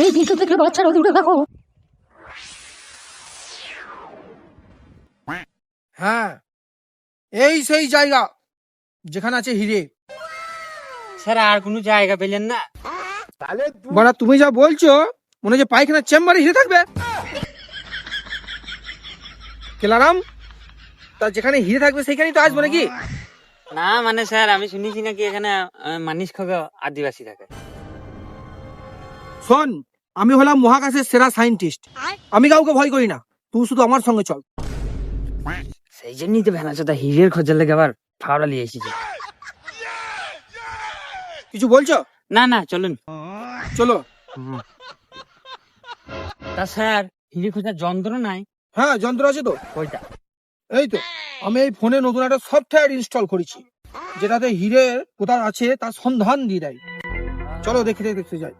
এই ভিডিও থেকে বাচ্চারা দূরে থাকো। হ্যাঁ, এই সেই জায়গা যেখানে আছে হিরে। স্যার আর কোনো জায়গা পেলেন না? বড়া তুমি যা বলছো মনে হচ্ছে পায়খানার চেম্বারে হিরে থাকবে। কেলারাম, তা যেখানে হিরে থাকবে সেখানেই তো আসবো নাকি? না মানে স্যার আমি শুনেছি নাকি এখানে মানিস খোগা আদিবাসী থাকে। শোন, আমি হলাম মহাকাশের সেরা সায়েন্টিস্ট, আমি কাউকে ভয় করি না, তুই শুধু আমার সঙ্গে চল। সেই জন্যই তো ভেনাচোদা হিরের খোঁজার লেগে আবার ফাওড়া নিয়ে এসেছে। কিছু বলছো? না না চলুন চলো। তা স্যার হিরে খোঁজার যন্ত্র নাই? হ্যাঁ, যন্ত্র আছে তো। ওইটা এই তো, আমি এই ফোনে নতুন একটা সফটওয়্যার ইনস্টল করেছি যেটাতে হিরে কোথায় আছে তার সন্ধান দিয়ে দেয়। চলো দেখতে যাই।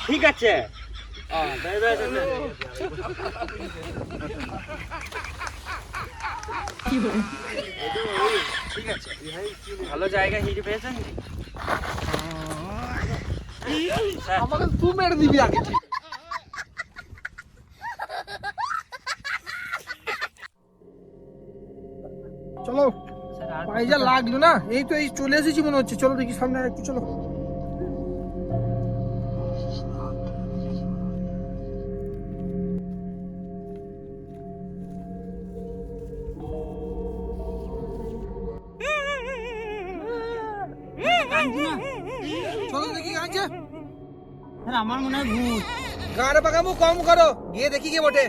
ঠিক আছে। ঠিক আছে, ভালো জায়গা হিরে পেয়েছেন? আমাকে তুই মেরে দিবি আগে। চলো, পায়ে যা লাগলো না, এই তো এই চলে এসেছি মনে হচ্ছে। চলো দেখি সামনে আর একটু চলো। চলো দেখি কাঁদছে। স্যার আমার মনে হয় ভূত। গাড়ে পাকামো কম করো, গিয়ে দেখি কে বটে।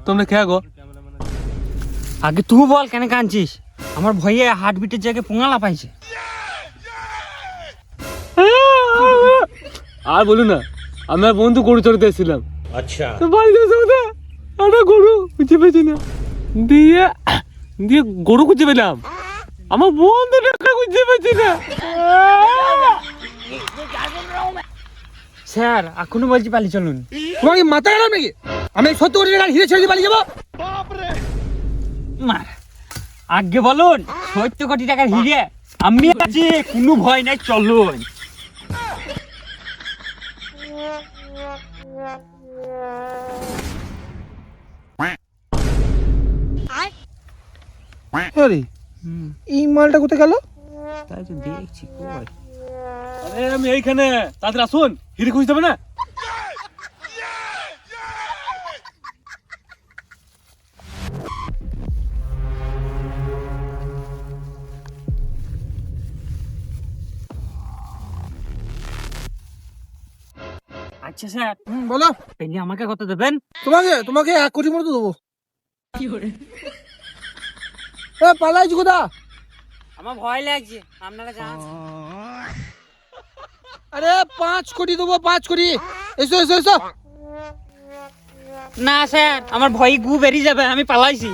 তোমরা কে গো? আগে তুই বল কেন কাঁদছিস? আমার ভয়ে হার্টবিটের জায়গায় পোঙালা পাইছে। আর বলু না, আমার বন্ধু গরু চড়তে এসেছিলাম। আচ্ছা, তো বাড়িতে এসে একটা গরু খুঁজে পেয়েছি না, দিয়ে দিয়ে গরু খুঁজে পেলাম, আমার বন্ধুটা খুঁজে পেয়েছি না। স্যার এখনো বলছি পালি চলুন। তোমার কি মাথা গেলাম নাকি? আমি 70 কোটি টাকার হিরে ছেড়ে দিয়ে পালিয়ে যাবো? মার আগে বলুন 70 কোটি টাকার হিরে আমি আছি, কোনো ভয় নাই, চলুন। আরে এই মালটা কোথায় গেল? তাই তো দেখছি কই। আরে আমি এইখানে, তাদের আসুন, হিরে খুঁজতে হবে না? আচ্ছা স্যার বলো। পেনি আমাকে কত দেবেন? তোমাকে 1 কোটি মতো দেবো। পালাই কোথা? আমার ভয় লাগছে, আপনারা যান। আরে 5 কোটি দেবো, 5 কোটি। এসো এসো এসো। না স্যার আমার ভয় গু বেরিয়ে যাবে, আমি পালাইছি।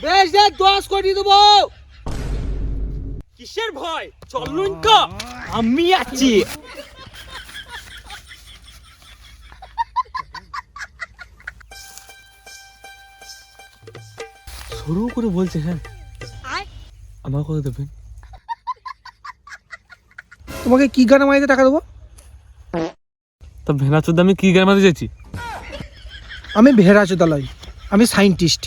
বেশ দে, 10 কোটি দেবো। কিসের ভয়? চলুন তো, আমি আছি। শুরু করে বলছে, হ্যাঁ আমার কথা দেবেন? তোমাকে কি গানে মাইতে টাকা দেবো? তা ভেনাচোদা আমি কি গায়ে মারতে চাইছি? আমি ভেড়াচোদালয়, আমি সায়েন্টিস্ট।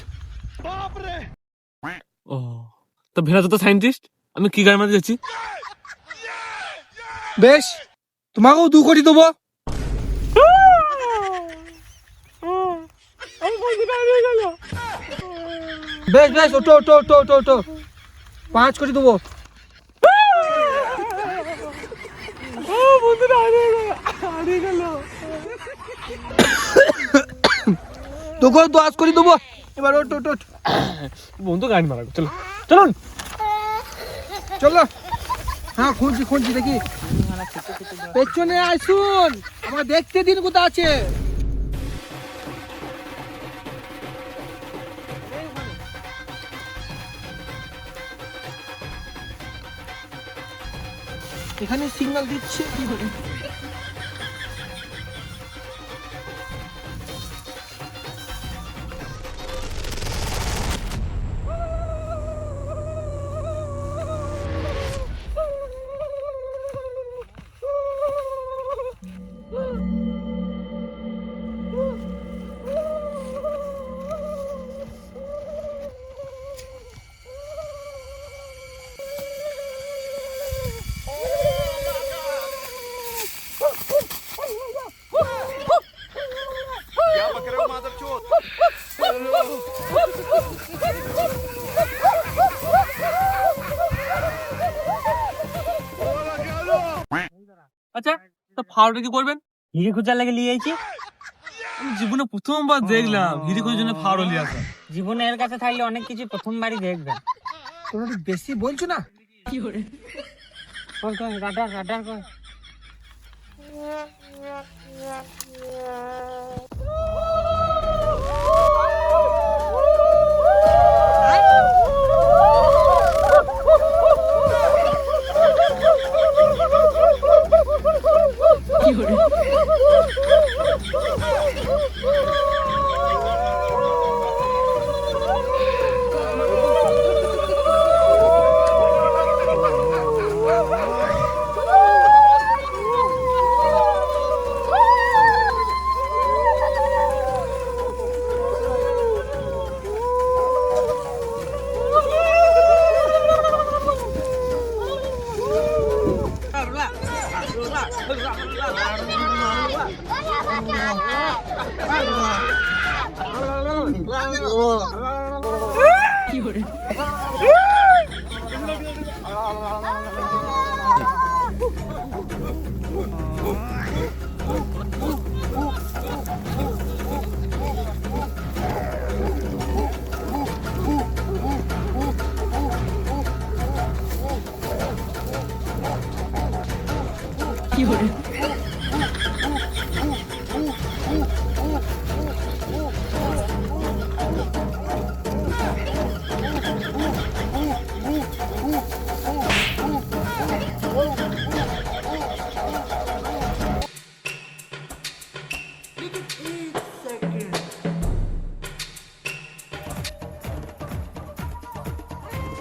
ও, তা ভেনাচোদা সায়েন্টিস্ট, আমি কি গায়ে মারতে চাইছি? বেশ, তোমাকেও 2 কোটি দেবো। বেশ বেশ, ওটো ওটো ওটো ওটো ওটো, 5 কোটি দেবো। তোকে 10 কোটি দেবো। এবার ওট ওট ওট। বন্ধু গাড়ি মারাবো, চলো চলুন। চলো। হ্যাঁ, খুঁজছি দেখি। পেছনে আসুন, আমার দেখতে দিন কোথা আছে। এখানে সিগন্যাল দিচ্ছে কি করে? আচ্ছা, তা ফাওয়ারটা কি করবেন? হিরে খোঁজার লাগে নিয়ে আইছি। আমি জীবনে প্রথমবার দেখলাম হিরে খোঁজার জন্য ফাওয়ার নিয়ে আসা। জীবনে এর কাছে থাকলে অনেক কিছু প্রথমবারই দেখবেন। তোমরা একটু বেশি বলছো না? কর কর রাডার রাডার কর।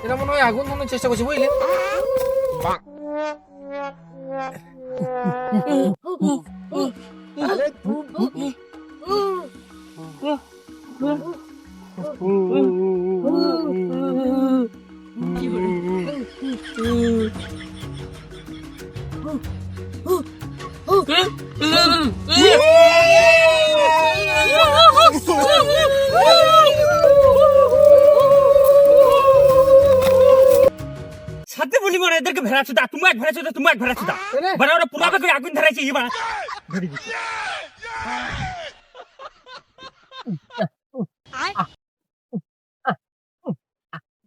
এরা মনে হয় আগুন ধরানোর চেষ্টা করছে, বুঝলে? সাথে বলি মানে এদেরকে ভেড়াচ্ছুদা, তুমি এক ভেড়াচ্ছুদা, তুমি এক ভেড়াচ্ছুদা। মানে ওরা পুরাবে করে আগুন ধরাইছে ইবা। ধরে দিচ্ছে।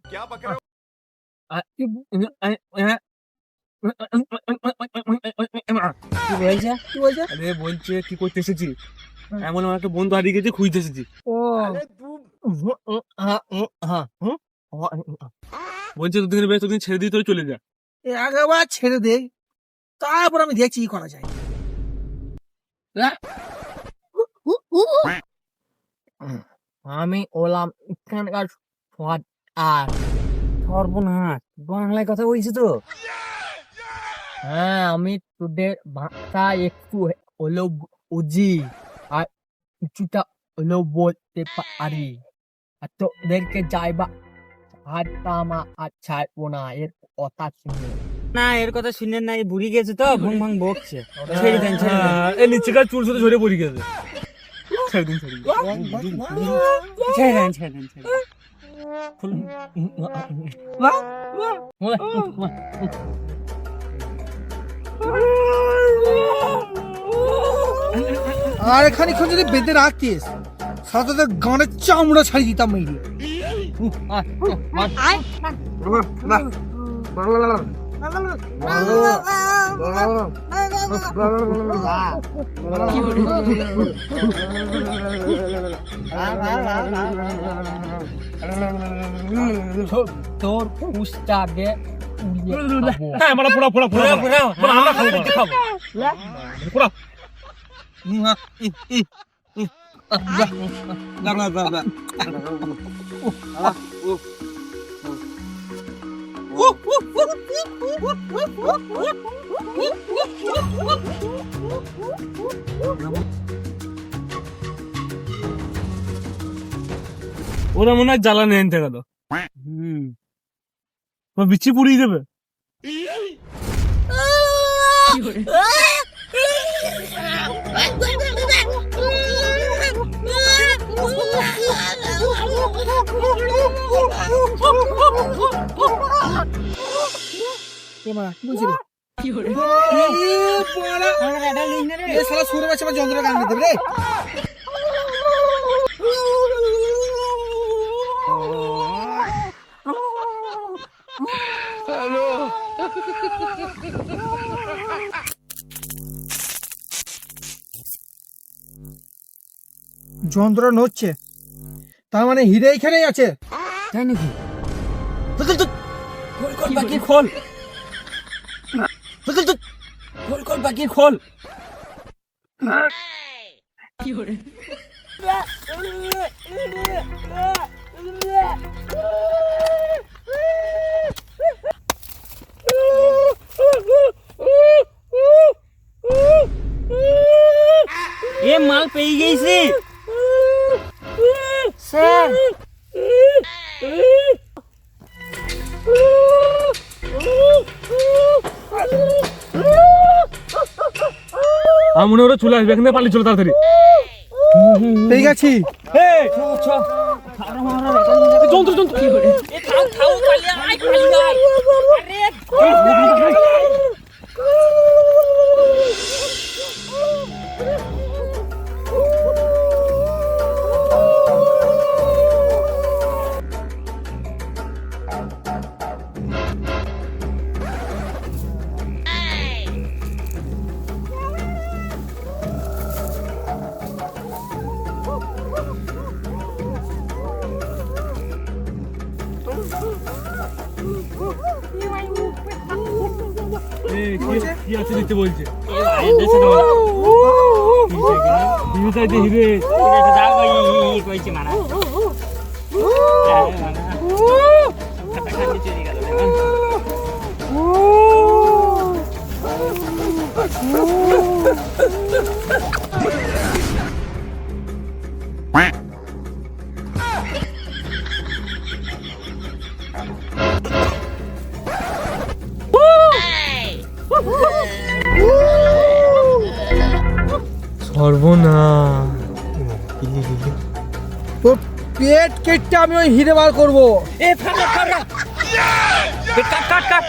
क्या बक रहे हो? কি বলছে? কি বলছে? আরে বলছে কি করতে এসেছি, এমন আমার একটা বন্ধু হারিয়ে গেছে, খুঁজতে এসেছি। ও বলছে দুদিন বেশ দুদিন ছেড়ে দিয়ে তোর চলে যা। একবার ছেড়ে দে, তারপর আমি দেখছি কি করা যায়। আমি ওলাম এখানকার আর সর্বনাশ, বাংলায় কথা বলছি তো। হ্যাঁ, আমি তোদের ভাষা একটু হলেও বুঝি আর কিছুটা হলেও বলতে পারি। আর তোদেরকে যাইবা হাততামা আর ছাড়বো না এর কথা শুনে। না, এর কথা শুনে না, বুড়ি গেছে তো ভং ভং বকছে। ছেড়ে দেন, ছেড়ে দেন। এই নিচেকার চুল সাথে ঝরে পড়ে গেছে। ছেড়ে দিন, ছেড়ে দিন। ছেড়ে দেন, ছেড়ে দেন, ছেড়ে দেন। আর খানিক্ষণ যদি বেঁধে রাখতিস, সাথে তো গানের চামড়া ছাড়ি দিতাম মেরে। তোর পুষ্টাকে উড়িয়ে খাবো। হ্যাঁ মানে পুরা পুরা পুরা পুরা আমরা খাবো পুরা ওরা মনে হয় জ্বালানি আনতে গেল বিচি পুড়িয়ে দেবে যন্ত্র গান দিতে রে যন্ত্র নড়ছে, তার মানে হিরে এখানেই আছে। তাই নাকি? খোল বাকি খোল, খোল বাকি খোল। এ মাল পেয়ে গেছি স্যার আমার মনে ওরা চলে আসবে, এখান থেকে পালিয়ে চলো তাড়াতাড়ি। পেয়ে গেছি। যন্ত্র যন্ত্র কি আছে দিতে বলছে হিরে সর্বনাশ। তোর পেট কেটে আমি ওই হিরে বার করবো। কাট কাট কাট